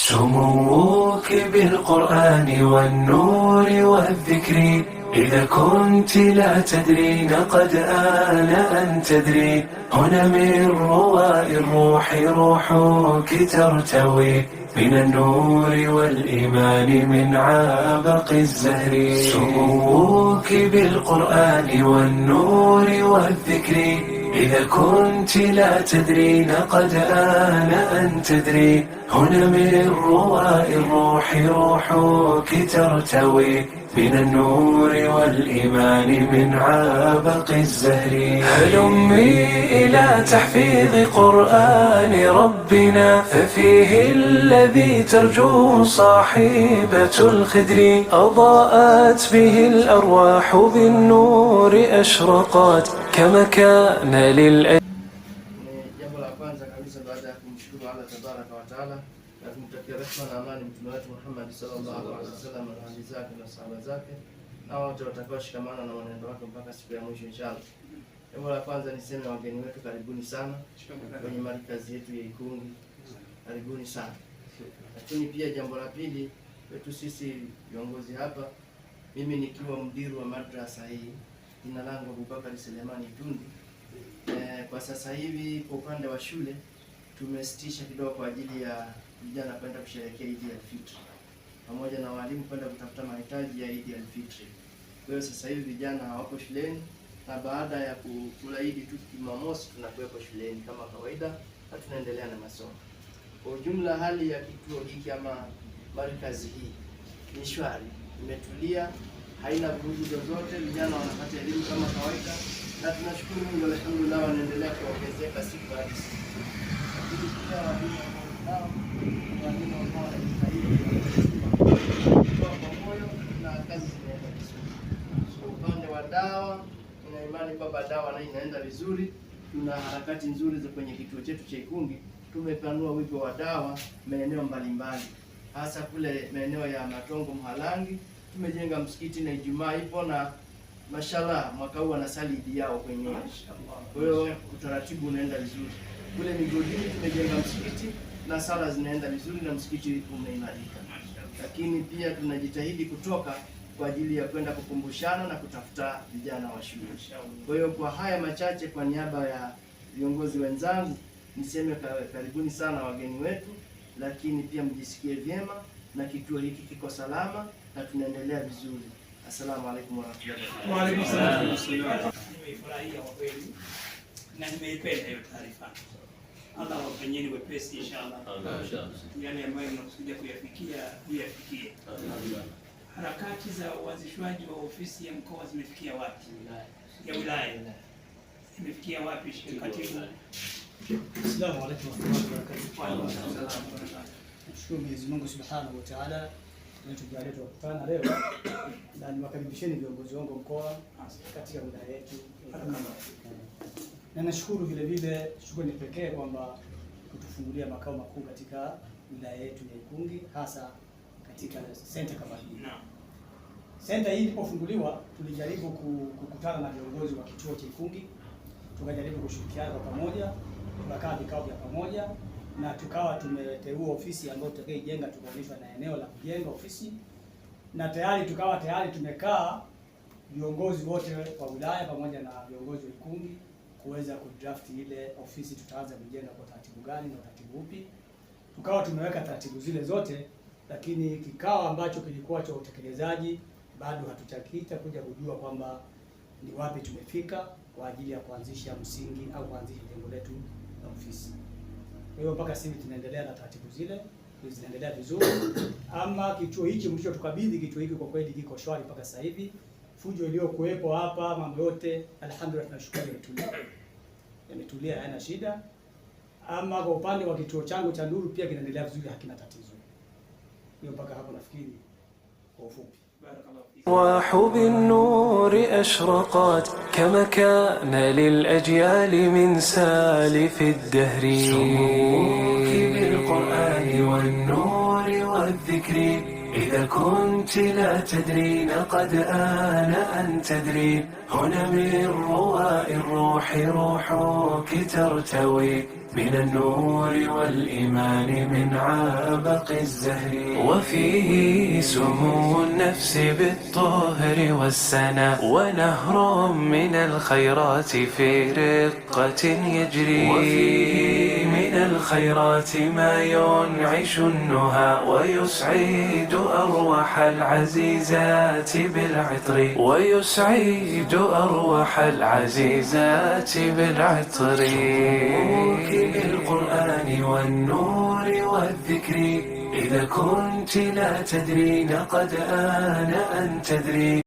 سموك بالقرآن والنور والذكر، إذا كنت لا تدرين قد آن أن تدري. هنا من رواء الروح روحك ترتوي، من النور والإيمان من عابق الزهر. سموك بالقرآن والنور والذكر، إذا كنت لا تدرين قد آن أن تدري. هنا من رواء الروح روحك ترتوي، من النور والإيمان من عابق الزهر. هلمي إلى تحفيظ قرآن ربنا، ففيه الذي ترجو صاحبة الخدر. أضاءت به الأرواح بالنور أشرقات، كما كان Jambo la kwanza kabisa baada ya kumshukuru Allah tabaraka wa taala na kumtakia rehema na amani mtume wetu Muhammad sallallahu alaihi wasallam na ahli zake na sahaba zake na wote watakaoshikamana na mwenendo wake mpaka siku ya mwisho inshallah. Jambo la kwanza niseme wageni wetu karibuni sana kwenye markazi yetu ya Ikungi. Karibuni sana. Lakini pia jambo la pili wetu sisi viongozi hapa, mimi nikiwa mdiru wa madrasa hii, jina langu Abubakar Selemani Tundi. Kwa sasa hivi kwa upande wa shule tumesitisha kidogo kwa ajili ya vijana kwenda kusherehekea Eid al-Fitr pamoja na walimu kwenda kutafuta mahitaji ya Eid al-Fitr. Kwa hiyo sasa hivi vijana hawako shuleni, na baada ya kula Eid tu Jumamosi tunakuwepo shuleni kama kawaida na tunaendelea na masomo. Kwa ujumla hali ya kituo hiki ama markazi hii ni shwari, imetulia, haina vurugu zozote, vijana wanapata elimu kama kawaida. Na tunashukuru Mungu alhamdulillah, wanaendelea kuongezeka siku hadi siku. Lakini pia walimu ambao wanajitahidi kwa moyo na kazi zinaenda vizuri. Upande wa dawa, tuna imani kwamba dawa nayo inaenda vizuri. Tuna harakati nzuri za kwenye kituo chetu cha Ikungi. Tumepanua wigo wa dawa maeneo mbalimbali, hasa kule maeneo ya Matongo Mhalangi. Tumejenga msikiti na Ijumaa ipo, na mashallah mwaka huu wanasali Eid yao kwenyewe. Kwa hiyo utaratibu unaenda vizuri. Kule Migodini tumejenga msikiti na sala zinaenda vizuri na msikiti umeimarika. Lakini pia tunajitahidi kutoka kwa ajili ya kwenda kukumbushana na kutafuta vijana wa shule. Kwa hiyo kwa haya machache, kwa niaba ya viongozi wenzangu niseme karibuni sana wageni wetu, lakini pia mjisikie vyema na kituo hiki kiko salama na tunaendelea vizuri. Assalamu alaikum warahmatullahi wabarakatuh. Wa alaikum salaam. Nimefurahia kwa kweli na nimeipenda hiyo taarifa. Allah wafanyeni wepesi inshallah. Yale ambayo mnakusudia kuyafikia yafikie. Harakati za uanzishwaji wa ofisi ya mkoa zimefikia wapi? Ya wilaya imefikia wapi katibu? Assalamu alaikum warahmatullahi wabarakatuh. Nashukuru Mwenyezi Mungu Subhanahu wa Ta'ala tumetujalia tukutana leo, na niwakaribisheni viongozi wangu mkoa katika wilaya yetu. Na nashukuru vile vile shukrani pekee kwamba kutufungulia makao makuu katika wilaya yetu ya Ikungi, hasa katika center kama hii. Center hii ilipofunguliwa tulijaribu kukutana na viongozi wa kituo cha Ikungi, tukajaribu kushirikiana kwa pamoja, tukakaa vikao vya pamoja na tukawa tumeteua ofisi ambayo tutakayojenga, tukaonyeshwa na eneo la kujenga ofisi, na tukawa tayari tumekaa viongozi wote wa wilaya pamoja na viongozi wa Ikungi kuweza kudraft ile ofisi tutaanza kujenga kwa taratibu gani na taratibu upi. Tukawa tumeweka taratibu zile zote, lakini kikao ambacho kilikuwa cha utekelezaji bado hatutakita kuja kujua kwamba ni wapi tumefika kwa ajili ya kuanzisha msingi au kuanzisha jengo letu la ofisi. Kwa hiyo mpaka sasa tunaendelea na taratibu zile, zinaendelea vizuri. Ama kituo hiki mlicho tukabidhi, kituo hiki kwa kweli kiko shwari mpaka sasa hivi. Fujo iliyokuwepo hapa, mambo yote alhamdulillah tunashukuru yametulia, hayana shida. Ama kwa upande wa kituo changu cha Nuru pia kinaendelea vizuri, hakina tatizo. Hiyo mpaka hapo nafikiri kwa ufupi. أرواح بالنور أشرقات، كما كان للأجيال من سالف الدهر. سموك بالقرآن والنور والذكر، إذا كنت لا تدرين قد آن أن تدري. هنا من رواء الروح روحك ترتوي، من النور والإيمان من عابق الزهر، وفيه سمو النفس بالطهر والسناء، ونهر من الخيرات في رقة يجري، وفيه من الخيرات ما ينعش النهى ويسعد أرواح العزيزات بالعطر، ويسعد أرواح العزيزات بالعطر. بالقرآن والنور والذكر، إذا كنت لا تدرين قد آن أن تدري.